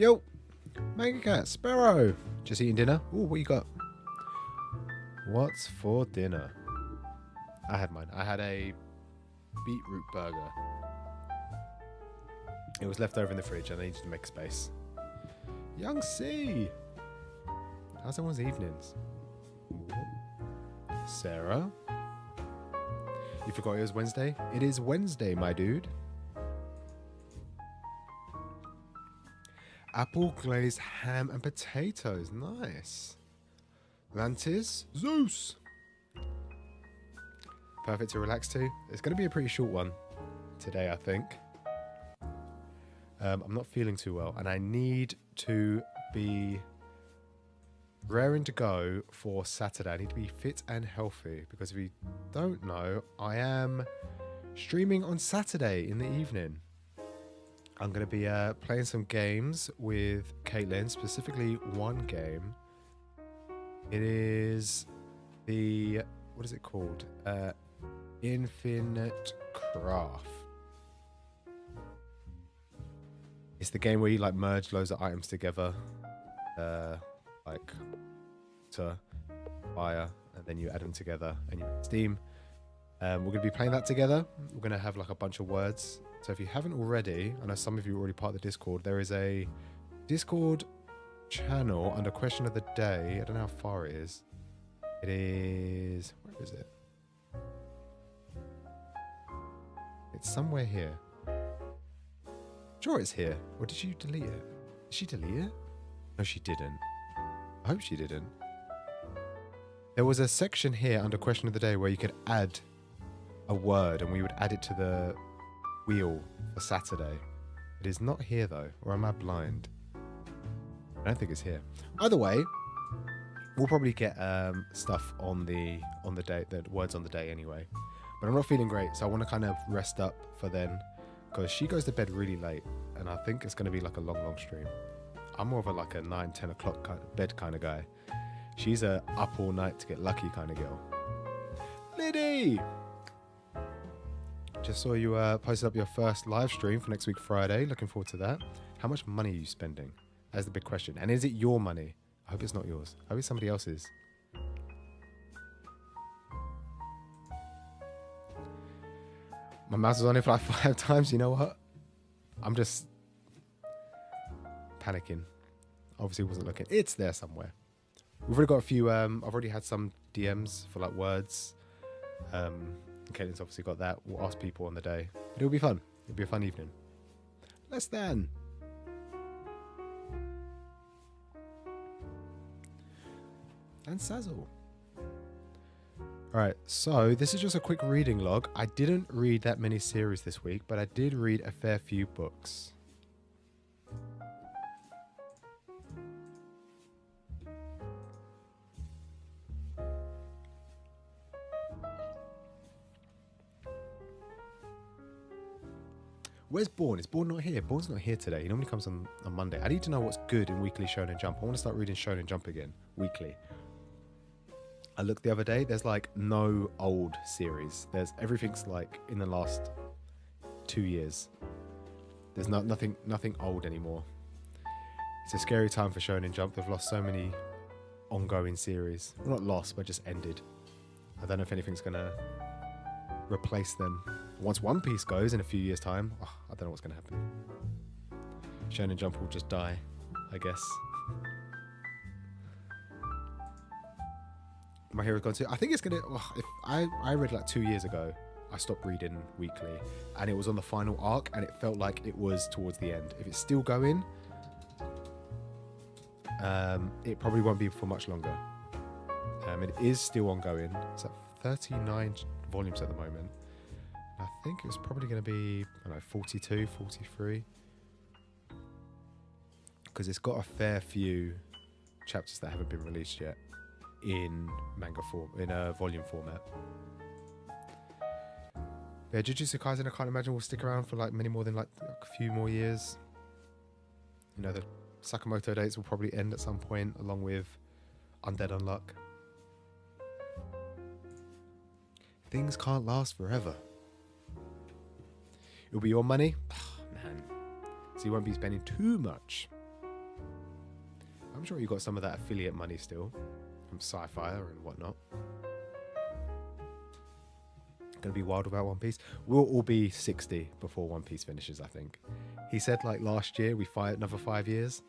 Yo, Manga Cat, Sparrow. Just eating dinner. Ooh, what you got? What's for dinner? I had mine. I had a beetroot burger. It was left over in the fridge and I needed to make space. Young C. How's everyone's evenings? Ooh. Sarah. You forgot it was Wednesday? It is Wednesday, my dude. Apple glazed ham and potatoes. Nice. Lantis. Zeus. Perfect to relax to. It's going to be a pretty short one today, I think. I'm not feeling too well, and I need to be raring to go for Saturday. I need to be fit and healthy, because if you don't know, I am streaming on Saturday in the evening. I'm going to be playing some games with Caitlin, specifically one game. It is the, what is it called? Infinite Craft. It's the game where you like merge loads of items together, like to fire, and then you add them together and you steam. We're going to be playing that together. We're going to have like a bunch of words. So if you haven't already, I know some of you are already part of the Discord, there is a Discord channel under Question of the Day. I don't know how far it is. It is, where is it? It's somewhere here. Sure it's here. Or did you delete it? Did she delete it? No, she didn't. I hope she didn't. There was a section here under Question of the Day where you could add a word and we would add it to the wheel for Saturday. It is not here though, or am I blind? I don't think it's here. Either way, we'll probably get stuff on the day, the words on the day anyway. But I'm not feeling great, so I want to kind of rest up for then, because she goes to bed really late, and I think it's going to be like a long stream. I'm more of a like a 9-10 o'clock bed kind of guy. She's a up all night to get lucky kind of girl. Liddy! Just saw you posted up your first live stream for next week Friday. Looking forward to that. How much money are you spending? That's the big question. And is it your money? I hope it's not yours. I hope it's somebody else's. My mouse was on it for like 5 times. You know what? I'm just panicking. Obviously wasn't looking. It's there somewhere. We've already got a few. I've already had some DMs for like words. Caitlin's obviously got that. We'll ask people on the day. But it'll be fun. It'll be a fun evening. Less than. And Sazzle. Alright, so this is just a quick reading log. I didn't read that many series this week, but I did read a fair few books. Where's Born? Is Born not here? Born's not here today. He normally comes on Monday. I need to know what's good in Weekly Shonen Jump. I want to start reading Shonen Jump again, weekly. I looked the other day, there's like no old series. Everything's like in the last 2 years. There's nothing old anymore. It's a scary time for Shonen Jump. They've lost so many ongoing series. Well, not lost, but just ended. I don't know if anything's going to replace them. Once One Piece goes in a few years' time, I don't know what's going to happen. Shonen Jump will just die, I guess. My Hero's Gone too. I think it's going to... if I read like 2 years ago, I stopped reading weekly, and it was on the final arc, and it felt like it was towards the end. If it's still going, it probably won't be for much longer. It is still ongoing. It's at 39 volumes at the moment. I think it was probably going to be, I don't know, 42, 43. Because it's got a fair few chapters that haven't been released yet in manga form, in a volume format. Yeah, Jujutsu Kaisen, I can't imagine will stick around for like many more than like a few more years. You know, the Sakamoto dates will probably end at some point, along with Undead Unluck. Things can't last forever. It'll be your money. Oh, man. So you won't be spending too much. I'm sure you got some of that affiliate money still from Sci-Fi and whatnot. Gonna be wild about One Piece. We'll all be 60 before One Piece finishes, I think. He said like last year we fight another 5 years.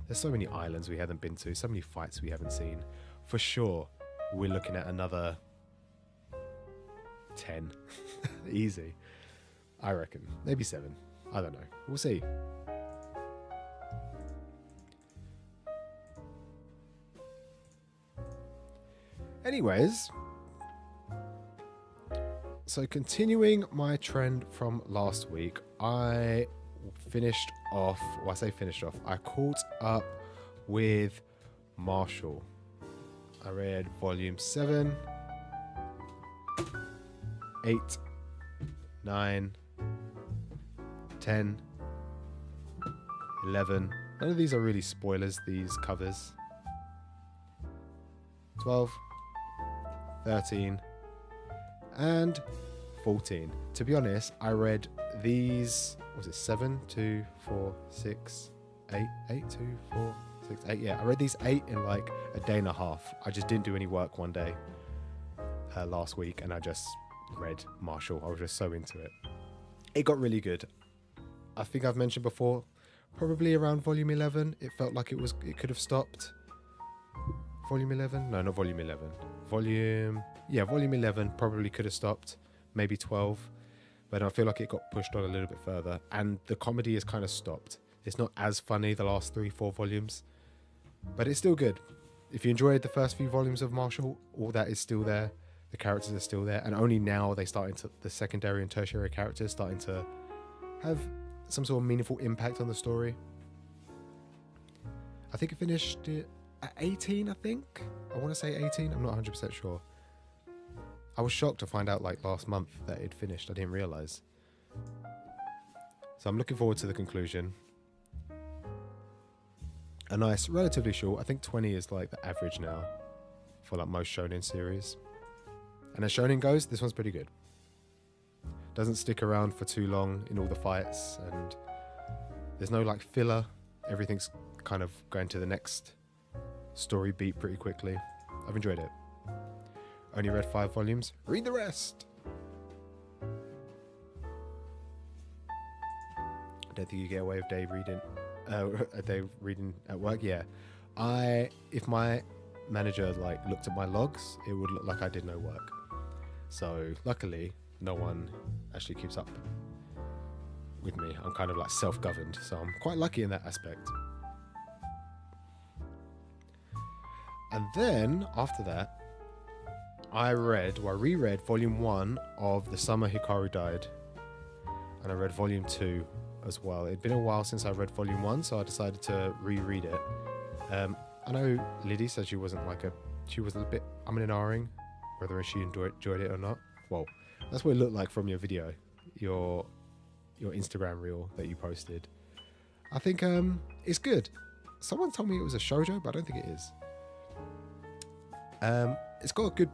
There's so many islands we haven't been to, so many fights we haven't seen. For sure, we're looking at another 10. Easy. I reckon. Maybe 7. I don't know. We'll see. Anyways, so continuing my trend from last week, I finished off, well, I say finished off, I caught up with Marshall. I read volume 7, 8, 9, 10, 11. None of these are really spoilers, these covers. 12, 13, and 14. To be honest, I read these, was it 7, 2, 4, 6, 8, 8, 2, 4, 6, 8. Yeah, I read these 8 in like a day and a half. I just didn't do any work one day last week, and I just read Marshall. I was just so into it. It got really good. I think I've mentioned before, probably around volume 11, it felt like it could have stopped. Volume 11? No, not volume 11. Volume 11 probably could have stopped. Maybe 12. But I feel like it got pushed on a little bit further. And the comedy is kind of stopped. It's not as funny the last 3-4 volumes. But it's still good. If you enjoyed the first few volumes of Marshall, all that is still there. The characters are still there. And only now the secondary and tertiary characters starting to have some sort of meaningful impact on the story. I think I finished it at 18, I think. I want to say 18. I'm not 100% sure. I was shocked to find out like last month that it finished. I didn't realise. So I'm looking forward to the conclusion. A nice, relatively short. I think 20 is like the average now for like most shonen series. And as shonen goes, this one's pretty good. Doesn't stick around for too long in all the fights, and there's no like filler. Everything's kind of going to the next story beat pretty quickly. I've enjoyed it. Only read 5 volumes. Read the rest. I don't think you get away with day reading at work. Yeah, if my manager like looked at my logs, it would look like I did no work. So luckily, no one actually keeps up with me. I'm kind of like self-governed, so I'm quite lucky in that aspect. And then after that, I reread volume 1 of The Summer Hikaru Died, and I read volume 2 as well. It'd been a while since I read volume 1, so I decided to reread it. I know Liddy said she was a bit umming whether she enjoyed it or not. Well, that's what it looked like from your video, your Instagram reel that you posted. I think it's good. Someone told me it was a shoujo, but I don't think it is. It's got a good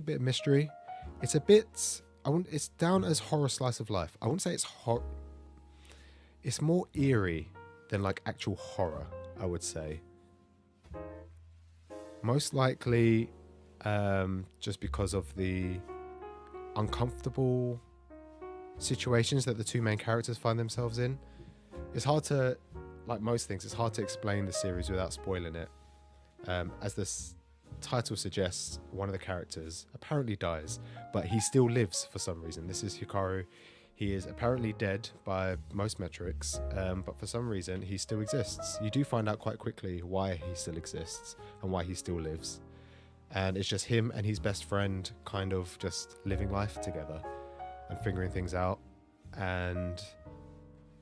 bit of mystery. It's a bit, it's down as horror slice of life. I wouldn't say it's more eerie than like actual horror, I would say. Most likely just because of the uncomfortable situations that the two main characters find themselves in. It's hard to, like most things, it's hard to explain the series without spoiling it. As this title suggests, one of the characters apparently dies, but he still lives for some reason. This is Hikaru. He is apparently dead by most metrics, but for some reason he still exists. You do find out quite quickly why he still exists and why he still lives. And it's just him and his best friend kind of just living life together and figuring things out. And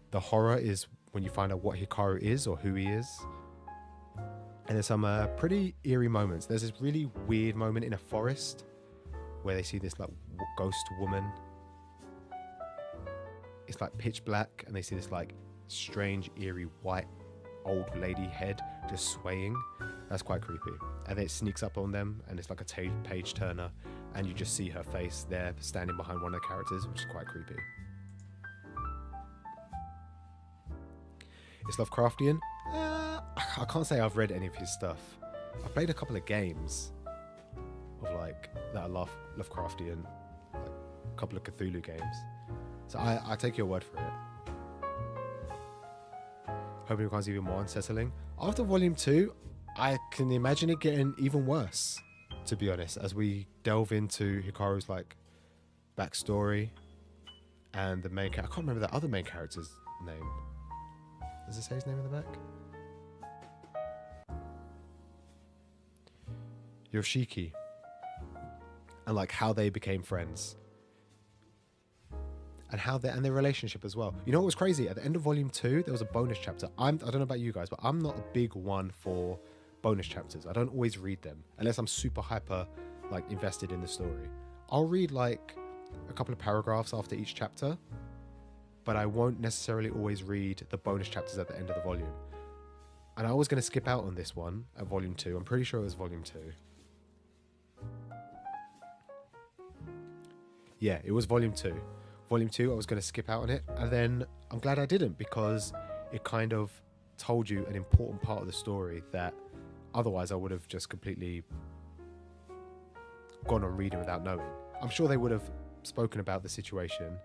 the horror is when you find out what Hikaru is or who he is. And there's some pretty eerie moments. There's this really weird moment in a forest where they see this like ghost woman. It's like pitch black, and they see this like strange, eerie, white old lady head just swaying. That's quite creepy. And then it sneaks up on them, and it's like a page turner, and you just see her face there standing behind one of the characters, which is quite creepy. It's Lovecraftian. I can't say I've read any of his stuff. I've played a couple of games of like that are Lovecraftian, like a couple of Cthulhu games. So I take your word for it. Hoping it becomes even more unsettling. After Volume 2, I can imagine it getting even worse, to be honest, as we delve into Hikaru's like backstory and the main character. I can't remember that other main character's name. Does it say his name in the back? Yoshiki. And like how they became friends. And how their relationship as well. You know what was crazy? At the end of Volume 2, there was a bonus chapter. I don't know about you guys, but I'm not a big one for bonus chapters. I don't always read them unless I'm super hyper like invested in the story. I'll read like a couple of paragraphs after each chapter, but I won't necessarily always read the bonus chapters at the end of the volume. And I was going to skip out on this one at Volume 2. I'm pretty sure it was Volume 2. Yeah, it was Volume 2. Volume 2, I was going to skip out on it, and then I'm glad I didn't, because it kind of told you an important part of the story that otherwise I would have just completely gone on reading without knowing. I'm sure they would have spoken about the situation,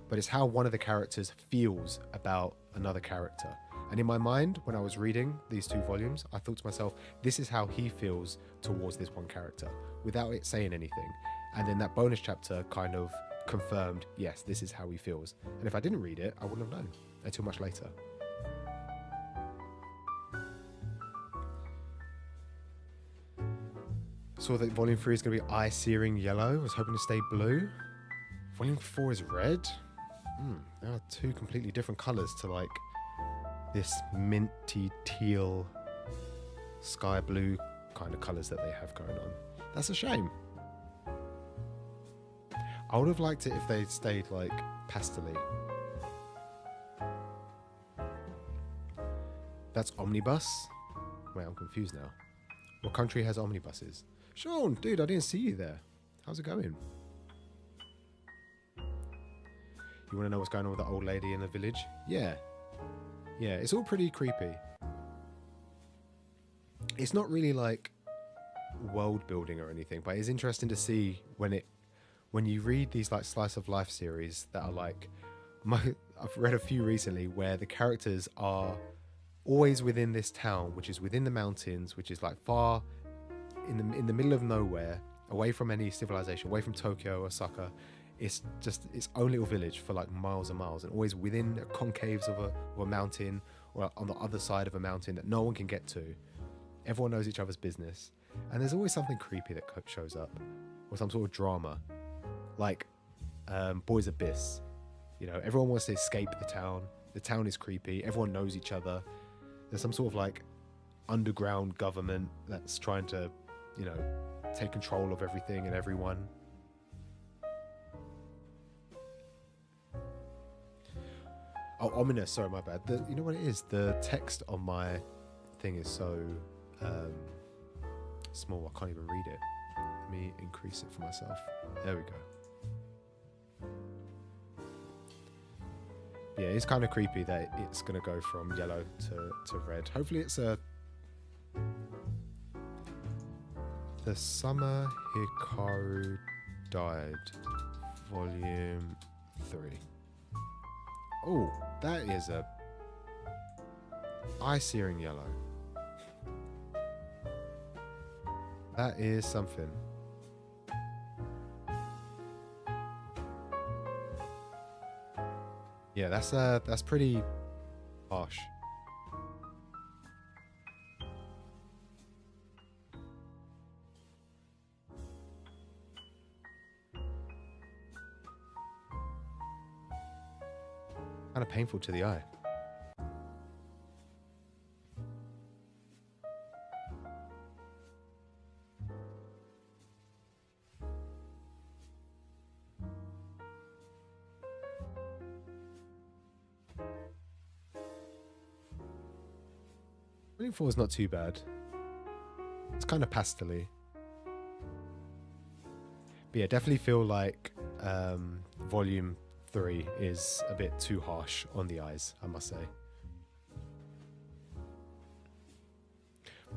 but it's how one of the characters feels about another character. And in my mind, when I was reading these two volumes, I thought to myself, this is how he feels towards this one character, without it saying anything. And then that bonus chapter kind of confirmed, yes, this is how he feels. And if I didn't read it, I wouldn't have known until much later. Saw that Volume 3 is going to be eye-searing yellow. I was hoping to stay blue. Volume 4 is red. There are two completely different colours to like this minty teal sky blue kind of colours that they have going on. That's a shame. I would have liked it if they stayed like pastel-y. That's omnibus? Wait, I'm confused now. What country has omnibuses? Sean, dude, I didn't see you there. How's it going? You want to know what's going on with the old lady in the village? Yeah. Yeah, it's all pretty creepy. It's not really like world building or anything, but it's interesting to see when you read these like slice of life series that are like, I've read a few recently where the characters are always within this town, which is within the mountains, which is like far in the middle of nowhere, away from any civilization, away from Tokyo, Osaka. It's just its own little village for like miles and miles, and always within the concaves of a mountain, or on the other side of a mountain that no one can get to. Everyone knows each other's business, and there's always something creepy that shows up, or some sort of drama, like Boys Abyss. You know, everyone wants to escape the town. The town is creepy. Everyone knows each other. There's some sort of like underground government that's trying to, you know, take control of everything and everyone. Oh, ominous. Sorry, my bad. You know what it is? The text on my thing is so small, I can't even read it. Let me increase it for myself. There we go. Yeah, it's kind of creepy that it's going to go from yellow to red. Hopefully it's The Summer Hikaru Died, Volume 3. Oh, that is a eye-searing yellow. That is something. Yeah, that's pretty harsh. Kind of painful to the eye. Volume 4 is not too bad. It's kind of pastel-y. But yeah, definitely feel like Volume 3 is a bit too harsh on the eyes, I must say.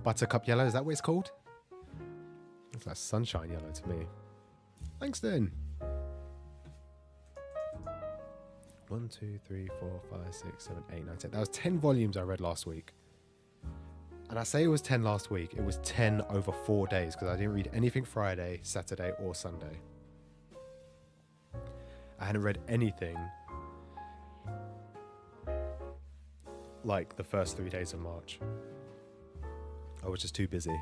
Buttercup yellow, is that what it's called? It's like sunshine yellow to me. Thanks then. 1, 2, 3, 4, 5, 6, 7, 8, 9, 10. That was 10 volumes I read last week. And I say it was 10 last week. It was 10 over 4 days because I didn't read anything Friday, Saturday, or Sunday. I hadn't read anything like the first 3 days of March. I was just too busy.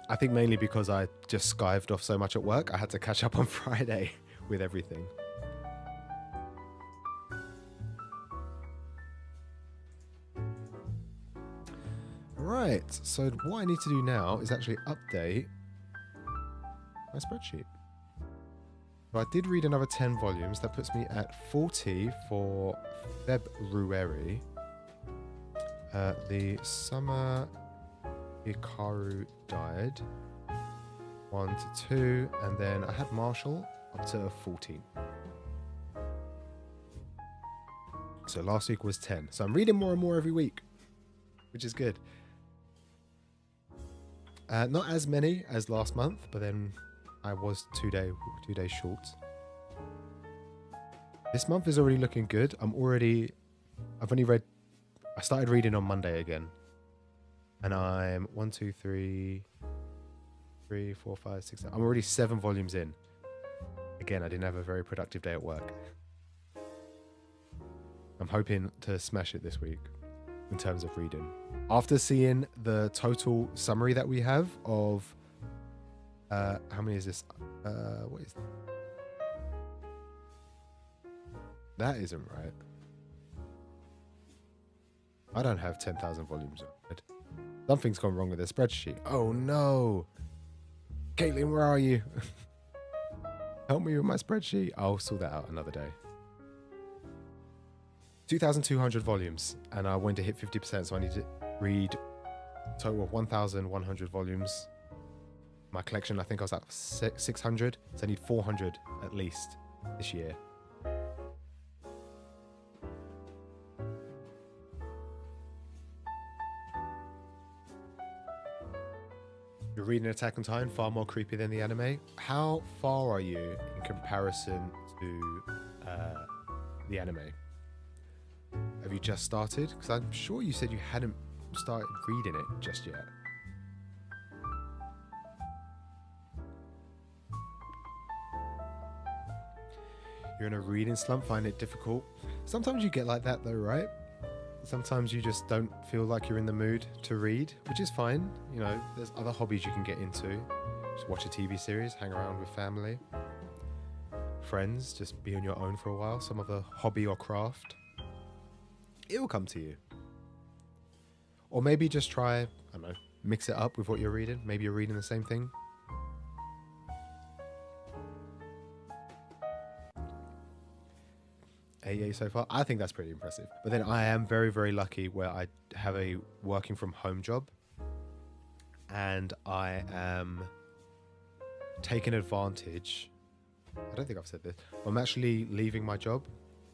I think mainly because I just skived off so much at work. I had to catch up on Friday with everything. Right, so what I need to do now is actually update my spreadsheet. So I did read another 10 volumes. That puts me at 40 for February. The summer Hikaru died. 1 to 2, and then I had Marshall up to 14. So last week was 10. So I'm reading more and more every week, which is good. Not as many as last month, but then I was 2 days short. This month is already looking good. I started reading on Monday again. And I'm 1, 2, 3, 4, 5, 6, 7. I'm already 7 volumes in. Again, I didn't have a very productive day at work. I'm hoping to smash it this week in terms of reading. After seeing the total summary that we have of how many is this? What is that? That isn't right. I don't have 10,000 volumes read. Something's gone wrong with the spreadsheet. Oh no! Caitlin, where are you? Help me with my spreadsheet. I'll sort that out another day. 2,200 volumes, and I want to hit 50%, so I need to read a total of 1,100 volumes. My collection, I think I was at 600, so I need 400 at least this year. You're reading Attack on Titan, far more creepy than the anime. How far are you in comparison to the anime? Have you just started? Because I'm sure you said you hadn't started reading it just yet. You're in a reading slump, find it difficult. Sometimes you get like that though, right? Sometimes you just don't feel like you're in the mood to read, which is fine. You know, there's other hobbies you can get into. Just watch a TV series, hang around with family, friends, just be on your own for a while. Some other hobby or craft. It will come to you. Or maybe just try, I don't know, mix it up with what you're reading. Maybe you're reading the same thing. AA so far. I think that's pretty impressive. But then I am very, very lucky where I have a working from home job. And I am taking advantage. I don't think I've said this. I'm actually leaving my job.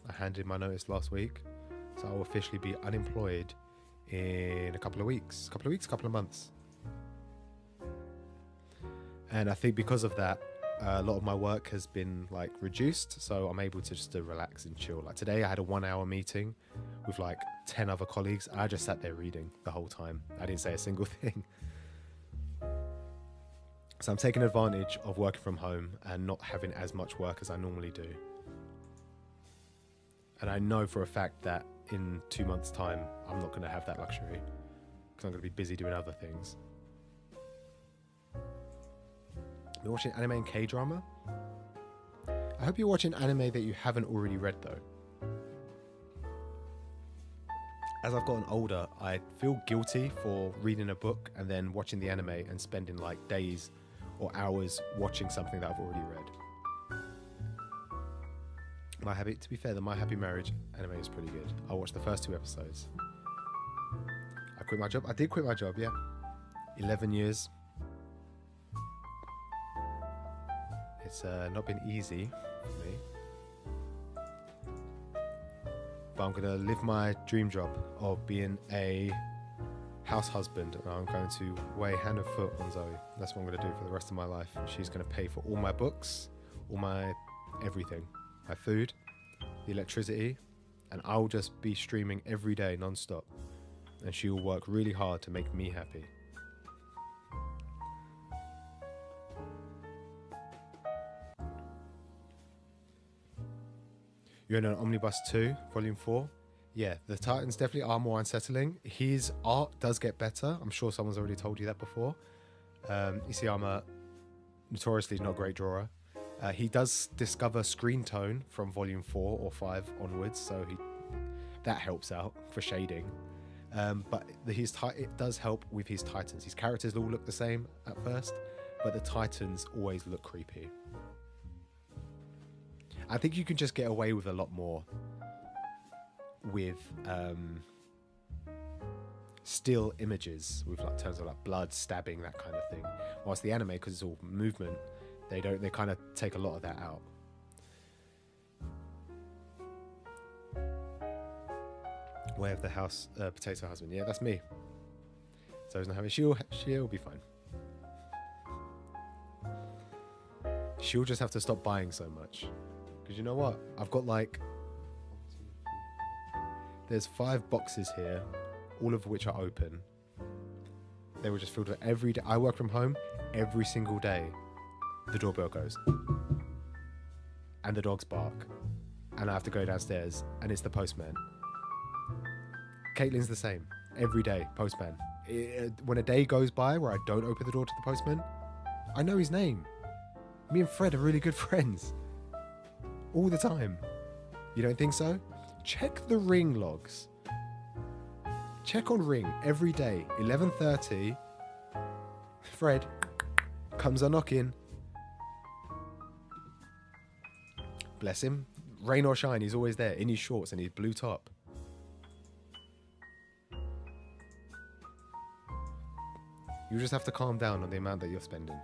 I handed my notice last week. So I will officially be unemployed in a couple of weeks, couple of months. And I think because of that, a lot of my work has been like reduced, so I'm able to just relax and chill. Like today I had a 1-hour meeting with like 10 other colleagues. I just sat there reading the whole time. I didn't say a single thing. So I'm taking advantage of working from home and not having as much work as I normally do. And I know for a fact that in 2 months' time, I'm not going to have that luxury because I'm going to be busy doing other things. You're watching anime and K-drama? I hope you're watching anime that you haven't already read though. As I've gotten older, I feel guilty for reading a book and then watching the anime and spending like days or hours watching something that I've already read. To be fair, the My Happy Marriage anime is pretty good. I watched the first 2 episodes. I quit my job. I did quit my job, yeah. 11 years. It's not been easy for me. But I'm going to live my dream job of being a house husband, and I'm going to weigh hand and foot on Zoe. That's what I'm going to do for the rest of my life. She's going to pay for all my books, all my everything, my food, the electricity, and I'll just be streaming every day non-stop, and she will work really hard to make me happy. You're in an Omnibus 2, Volume 4. Yeah, the Titans definitely are more unsettling. His art does get better. I'm sure someone's already told you that before. You see, I'm a notoriously not great drawer. He does discover screen tone from Volume 4 or 5 onwards, so that helps out for shading. But it does help with his Titans. His characters all look the same at first, but the Titans always look creepy. I think you can just get away with a lot more with still images, with like terms of like blood, stabbing, that kind of thing. Whilst the anime, because it's all movement, they kind of take a lot of that out. Way of the house potato husband. Yeah, that's me. So he's not having. She'll be fine. She'll just have to stop buying so much. Because you know what? I've got like... There's 5 boxes here, all of which are open. They were just filled with every day. I work from home every single day. The doorbell goes. And the dogs bark. And I have to go downstairs. And it's the postman. Caitlin's the same. Every day, postman. When a day goes by where I don't open the door to the postman, I know his name. Me and Fred are really good friends. All the time. You don't think so? Check the Ring logs. Check on Ring every day. 11:30. Fred comes a knocking. Bless him. Rain or shine, he's always there in his shorts and his blue top. You just have to calm down on the amount that you're spending.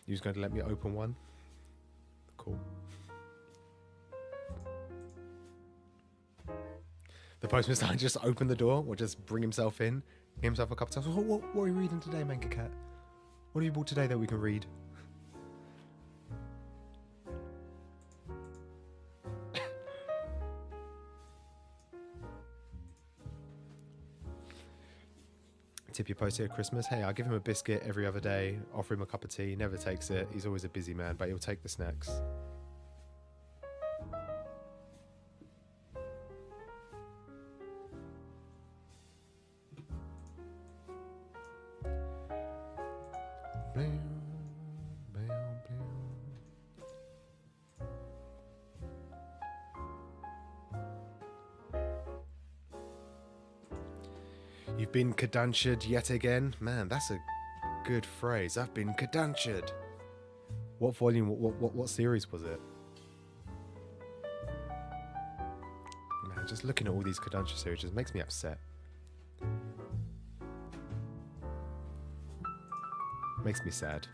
You're just going to let me open one? Cool. The postman's starting to just open the door or just bring himself in, get himself a cup of tea. What are you reading today, Manga Cat? What have you bought today that we can read? Tip your post at Christmas. Hey, I give him a biscuit every other day, offer him a cup of tea, never takes it. He's always a busy man, but he'll take the snacks. You've been cadunced yet again? Man, that's a good phrase. I've been cadunced. What volume, what series was it? Man, just looking at all these cadunced series just makes me upset. Makes me sad.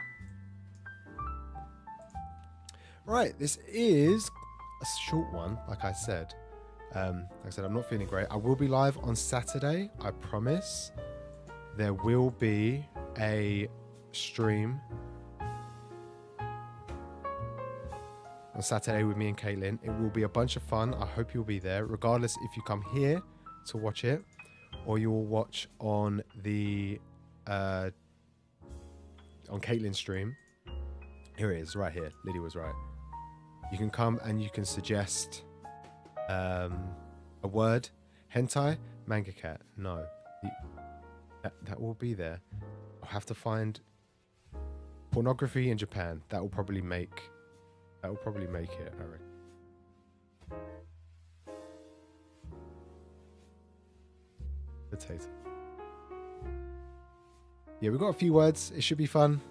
Right, this is a short one, like I said. Like I said, I'm not feeling great. I will be live on Saturday, I promise. There will be a stream on Saturday with me and Caitlin. It will be a bunch of fun. I hope you'll be there, regardless if you come here to watch it or you will watch on the on Caitlin's stream. Here it is, right here. Lydia was right. You can come and you can suggest a word. Hentai, Manga Cat. No, that will be there. I'll have to find pornography in Japan. That will probably make it. I reckon. Potato. Yeah, we've got a few words. It should be fun.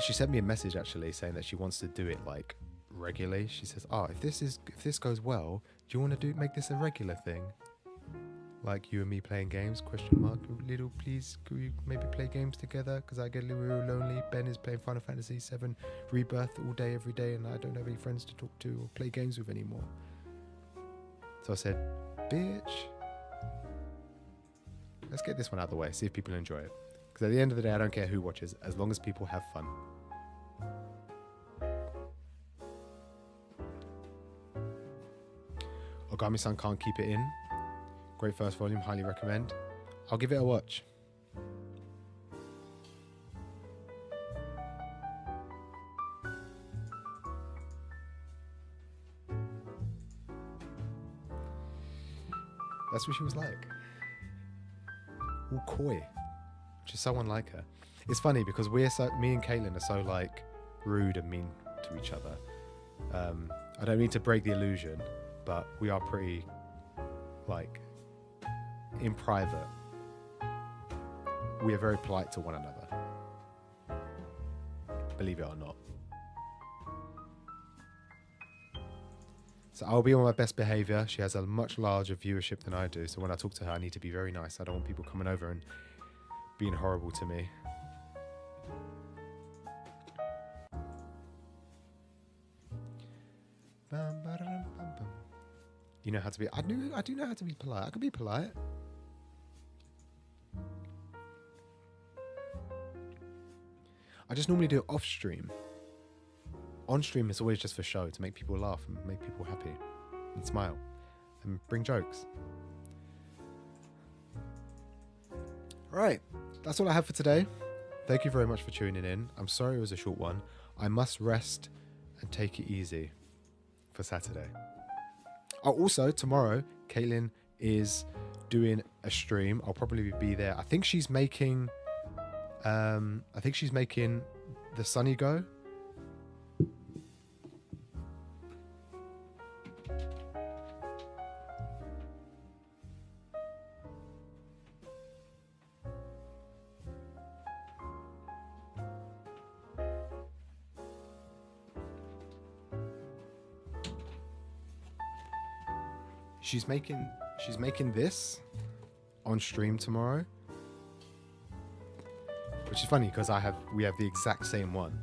She sent me a message actually saying that she wants to do it like regularly. She says, "Oh, if this goes well, do you want to make this a regular thing? like you and me playing games, question mark. Little, please, could we maybe play games together? Because I get a little lonely. Ben is playing Final Fantasy VII Rebirth all day, every day, and I don't have any friends to talk to or play games with anymore. So I said, bitch, let's get this one out of the way, see if people enjoy it. Because at the end of the day, I don't care who watches, as long as people have fun. Ogami-san Can't Keep It In. Great first volume, highly recommend. I'll give it a watch. That's what she was like. All coy. Which is so unlike her. It's funny because me and Caitlin are so like rude and mean to each other. I don't mean to break the illusion, but we are pretty like in private. We are very polite to one another. Believe it or not. So I'll be on my best behaviour. She has a much larger viewership than I do, so when I talk to her, I need to be very nice. I don't want people coming over and being horrible to me. You know how to be. I do know how to be polite. I can be polite. I just normally do it off stream. On stream, it's always just for show, to make people laugh and make people happy and smile and bring jokes. Right, that's all I have for today. Thank you very much for tuning in. I'm sorry it was a short one. I must rest and take it easy for Saturday. Oh, also, tomorrow, Caitlin is doing a stream. I'll probably be there. I think she's making the Sunny Go. She's making this on stream tomorrow, which is funny because we have the exact same one.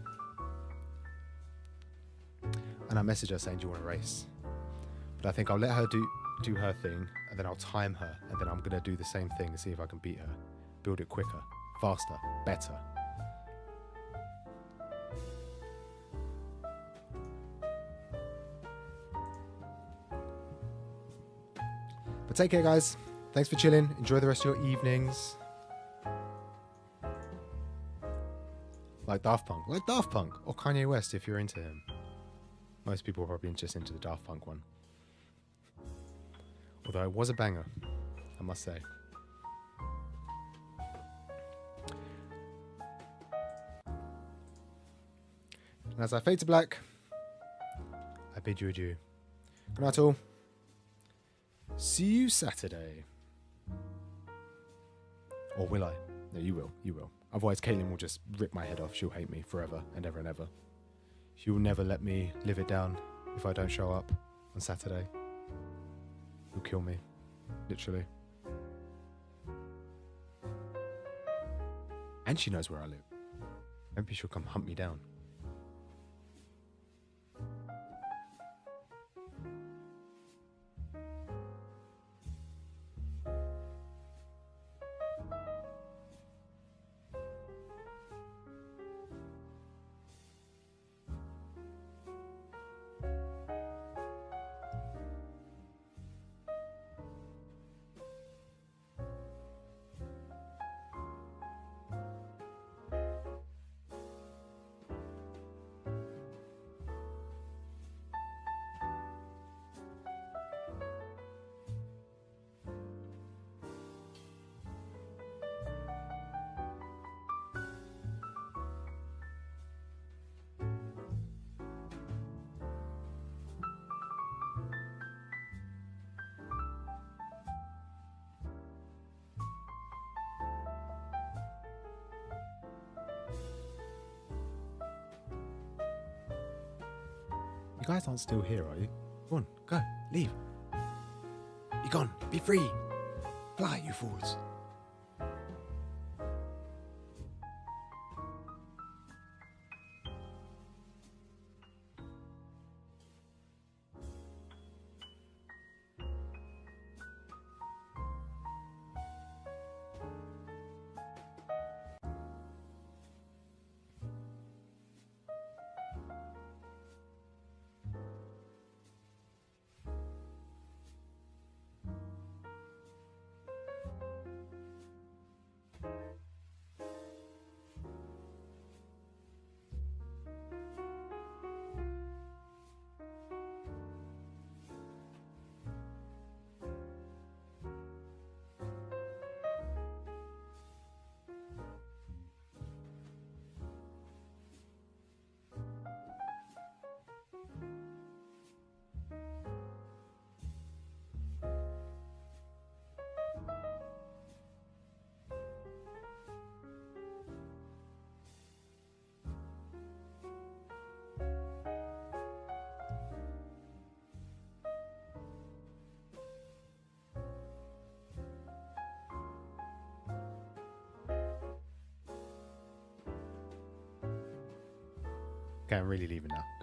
And I messaged her saying, "Do you want to race?" But I think I'll let her do her thing, and then I'll time her, and then I'm gonna do the same thing and see if I can beat her, build it quicker, faster, better. But take care, guys. Thanks for chilling. Enjoy the rest of your evenings. Like Daft Punk. Like Daft Punk. Or Kanye West if you're into him. Most people are probably just into the Daft Punk one. Although it was a banger, I must say. And as I fade to black, I bid you adieu. Good night all. See you Saturday. Or will I? No, you will. You will. Otherwise, Caitlin will just rip my head off. She'll hate me forever and ever and ever. She will never let me live it down if I don't show up on Saturday. She'll kill me. Literally. And she knows where I live. Maybe she'll come hunt me down. You guys aren't still here, are you? Go on, go, leave. Be gone, be free. Fly, you fools. Okay, I'm really leaving now.